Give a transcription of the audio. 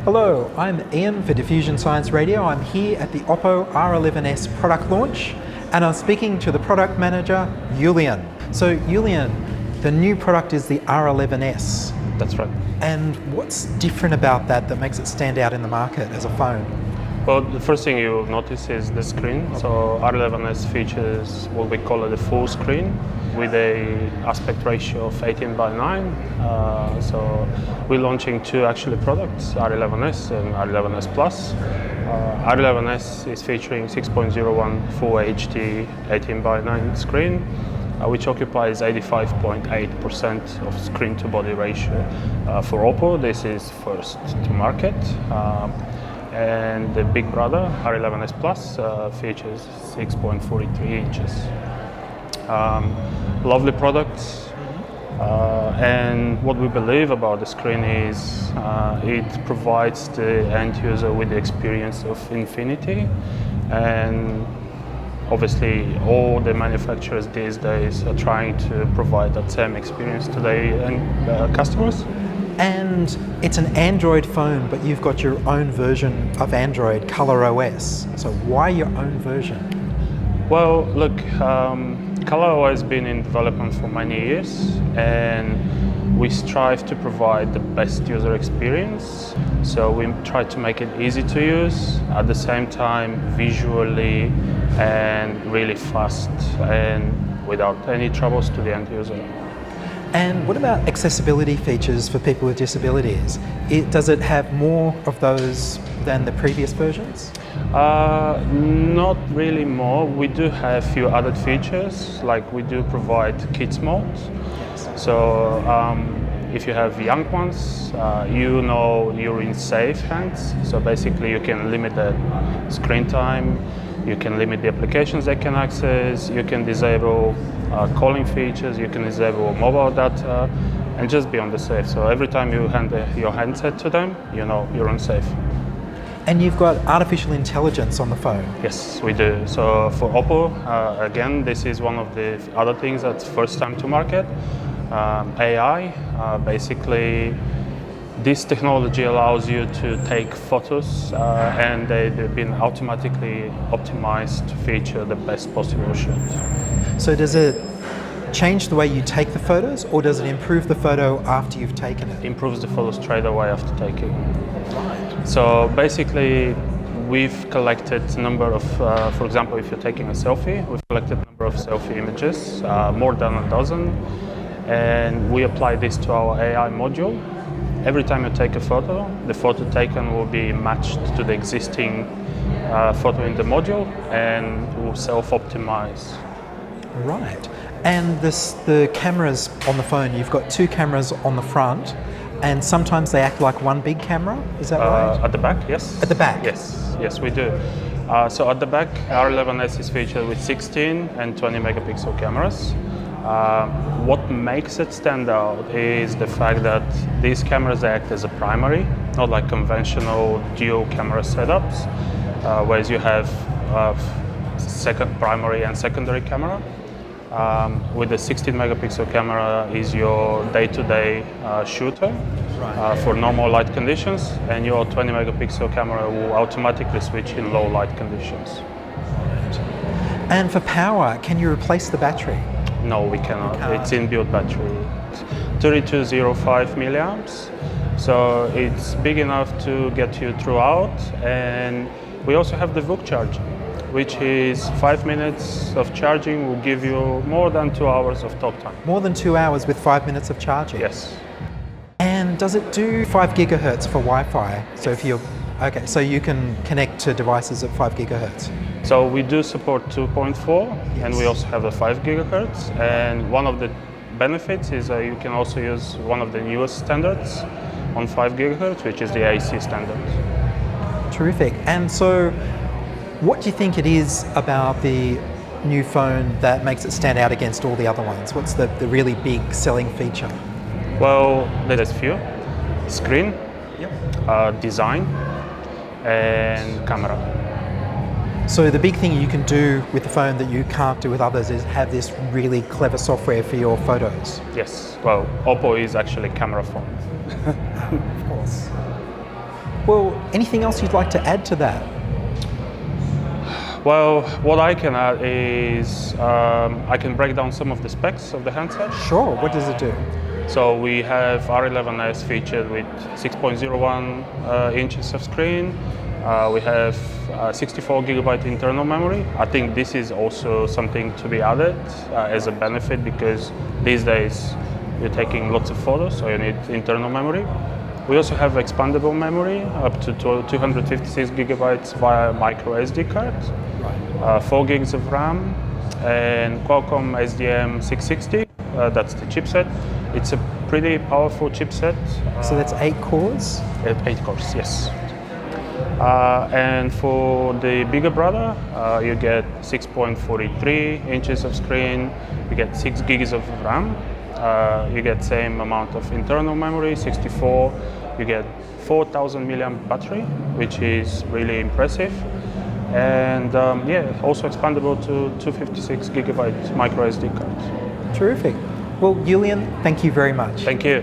Hello, I'm Ian for Diffusion Science Radio. I'm here at the Oppo R11s product launch and I'm speaking to the product manager, Julian. So Julian, the new product is the R11s. That's right. And what's different about that makes it stand out in the market as a phone? Well, the first thing you'll notice is the screen. So R11s features what we call a full screen with a aspect ratio of 18:9. So we're launching two actually products, R11s and R11s Plus. R11s is featuring 6.01 Full HD 18:9 screen, which occupies 85.8% of screen to body ratio. For Oppo, this is first to market. And the big brother, R11s Plus, features 6.43 inches. Lovely products. And what we believe about the screen is it provides the end user with the experience of infinity. And obviously, all the manufacturers these days are trying to provide that same experience to their customers. And it's an Android phone, but you've got your own version of Android, ColorOS. So why your own version? Well, look, ColorOS has been in development for many years, and we strive to provide the best user experience. So we try to make it easy to use, at the same time visually and really fast and without any troubles to the end user. And what about accessibility features for people with disabilities? Does it have more of those than the previous versions? Not really more. We do have a few added features, like we do provide kids mode. Yes. So if you have young ones, you know you're in safe hands. So basically you can limit the screen time, you can limit the applications they can access, you can disable calling features, you can disable mobile data, and just be on the safe. So every time you hand your handset to them, you know you're on safe. And you've got artificial intelligence on the phone. Yes, we do. So for Oppo, again, this is one of the other things that's first time to market. AI, basically, this technology allows you to take photos and they've been automatically optimized to feature the best possible shot. So does it change the way you take the photos, or does it improve the photo after you've taken it? Improves the photo straight away after taking. So basically, we've collected a number of, for example, if you're taking a selfie, we've collected a number of selfie images, more than a dozen, and we apply this to our AI module. Every time you take a photo, the photo taken will be matched to the existing photo in the module and will self-optimize. Right. And the cameras on the phone, you've got two cameras on the front, and sometimes they act like one big camera, is that right? At the back, yes. At the back? Yes, we do. So at the back, R11s is featured with 16 and 20 megapixel cameras. What makes it stand out is the fact that these cameras act as a primary, not like conventional dual camera setups, whereas you have second primary and secondary camera. With the 16 megapixel camera is your day-to-day shooter for normal light conditions, and your 20 megapixel camera will automatically switch in low light conditions. Right. And for power, can you replace the battery? No, we cannot. It's inbuilt battery. 3205 milliamps. So it's big enough to get you throughout. And we also have the VOOC charging, which is 5 minutes of charging will give you more than 2 hours of talk time. More than 2 hours with 5 minutes of charging? Yes. And does it do 5 gigahertz for Wi-Fi? So if you're, okay, so you can connect to devices at 5 gigahertz? So we do support 2.4, yes. And we also have a 5 gigahertz. And one of the benefits is you can also use one of the newest standards on 5 gigahertz, which is the AC standard. Terrific. And so what do you think it is about the new phone that makes it stand out against all the other ones? What's the really big selling feature? Well, there's a few. Screen, Yep. Design, and camera. So the big thing you can do with the phone that you can't do with others is have this really clever software for your photos. Yes, well, Oppo is actually a camera phone. Of course. Well, anything else you'd like to add to that? Well, what I can add is I can break down some of the specs of the handset. Sure, what does it do? So we have R11S featured with 6.01 inches of screen. We have 64 gigabyte internal memory. I think this is also something to be added as a benefit, because these days you're taking lots of photos, so you need internal memory. We also have expandable memory up to 256 gigabytes via micro SD card, 4 gigs of RAM, and Qualcomm SDM 660. That's the chipset. It's a pretty powerful chipset. So that's 8 cores? 8 cores, yes. And for the bigger brother, you get 6.43 inches of screen, you get 6 gigs of RAM, you get same amount of internal memory, 64, you get 4,000 milliamp battery, which is really impressive. And also expandable to 256 gigabyte micro SD card. Terrific. Well, Julian, thank you very much. Thank you.